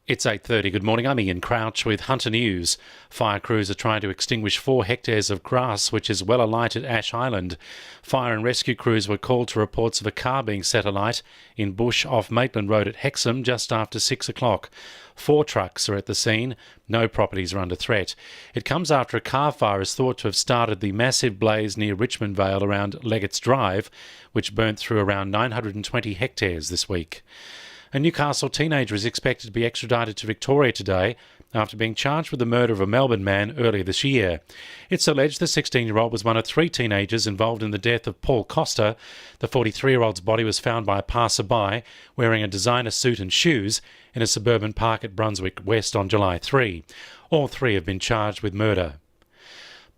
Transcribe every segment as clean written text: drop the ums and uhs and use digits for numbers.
It's 8:30. Good morning. I'm Ian Crouch with Hunter News. Fire crews are trying to extinguish 4 hectares of grass, which is well alight at Ash Island. Fire and rescue crews were called to reports of a car being set alight in bush off Maitland Road at Hexham just after 6 o'clock. 4 trucks are at the scene. No properties are under threat. It comes after a car fire is thought to have started the massive blaze near Richmond Vale around Leggett's Drive, which burnt through around 920 hectares this week. A Newcastle teenager is expected to be extradited to Victoria today after being charged with the murder of a Melbourne man earlier this year. It's alleged the 16-year-old was one of 3 teenagers involved in the death of Paul Costa. The 43-year-old's body was found by a passerby wearing a designer suit and shoes in a suburban park at Brunswick West on July 3. All 3 have been charged with murder.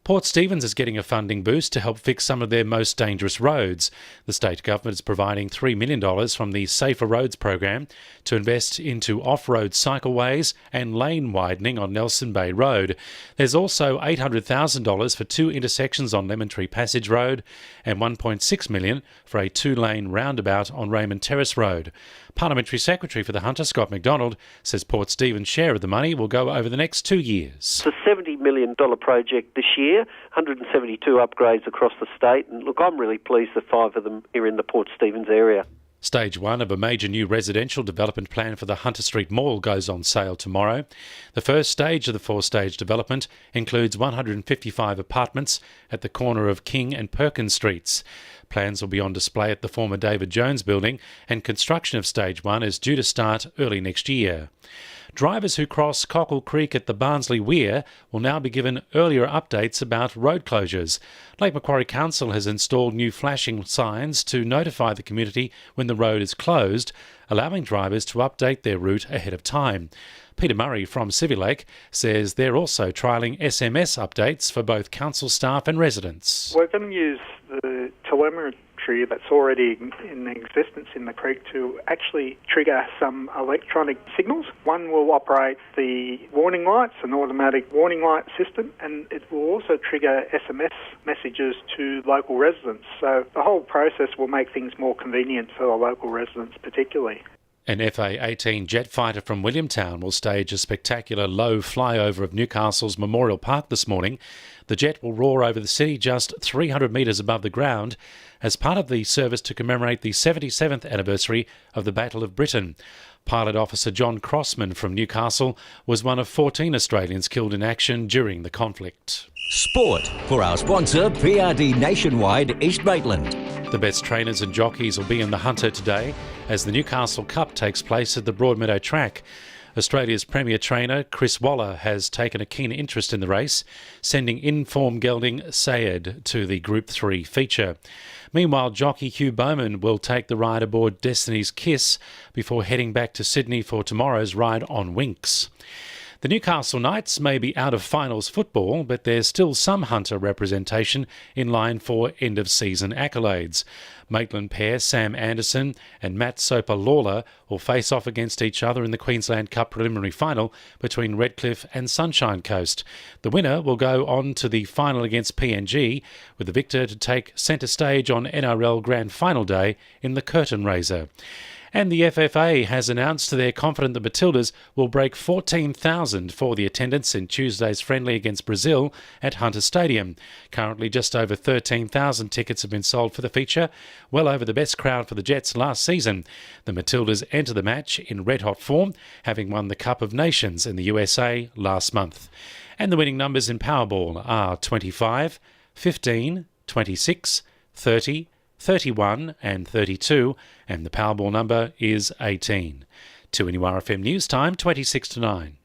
Port Stephens is getting a funding boost to help fix some of their most dangerous roads. The state government is providing $3 million from the Safer Roads program to invest into off-road cycleways and lane widening on Nelson Bay Road. There's also $800,000 for 2 intersections on Lemon Tree Passage Road and $1.6 million for a 2-lane roundabout on Raymond Terrace Road. Parliamentary Secretary for the Hunter, Scott McDonald, says Port Stephens' share of the money will go over the next 2 years. It's a $70 million project this year, 172 upgrades across the state, and look, I'm really pleased that 5 of them are in the Port Stephens area. Stage 1 of a major new residential development plan for the Hunter Street Mall goes on sale tomorrow. The first stage of the 4-stage development includes 155 apartments at the corner of King and Perkins Streets. Plans will be on display at the former David Jones building, and construction of Stage 1 is due to start early next year. Drivers who cross Cockle Creek at the Barnsley Weir will now be given earlier updates about road closures. Lake Macquarie Council has installed new flashing signs to notify the community when the road is closed, allowing drivers to update their route ahead of time. Peter Murray from Civilake says they're also trialling SMS updates for both council staff and residents. We're going to use the telemetry that's already in existence in the creek to actually trigger some electronic signals. One will operate the warning lights, an automatic warning light system, and it will also trigger SMS messages to local residents. So the whole process will make things more convenient for the local residents particularly. An FA-18 jet fighter from Williamtown will stage a spectacular low flyover of Newcastle's Memorial Park this morning. The jet will roar over the city just 300 metres above the ground as part of the service to commemorate the 77th anniversary of the Battle of Britain. Pilot Officer John Crossman from Newcastle was one of 14 Australians killed in action during the conflict. Sport for our sponsor PRD Nationwide East Maitland. The best trainers and jockeys will be in the Hunter today as the Newcastle Cup takes place at the Broadmeadow track. Australia's premier trainer Chris Waller has taken a keen interest in the race, sending in-form gelding Sayed to the Group 3 feature. Meanwhile, jockey Hugh Bowman will take the ride aboard Destiny's Kiss before heading back to Sydney for tomorrow's ride on Winx. The Newcastle Knights may be out of finals football, but there's still some Hunter representation in line for end-of-season accolades. Maitland pair Sam Anderson and Matt Soper Lawler will face off against each other in the Queensland Cup preliminary final between Redcliffe and Sunshine Coast. The winner will go on to the final against PNG, with the victor to take centre stage on NRL Grand Final Day in the Curtain Raiser. And the FFA has announced they're confident the Matildas will break 14,000 for the attendance in Tuesday's friendly against Brazil at Hunter Stadium. Currently just over 13,000 tickets have been sold for the feature, well over the best crowd for the Jets last season. The Matildas enter the match in red-hot form, having won the Cup of Nations in the USA last month. And the winning numbers in Powerball are 25, 15, 26, 30, 31 and 32, and the Powerball number is 18. 2NURFM News Time, 26 to 9.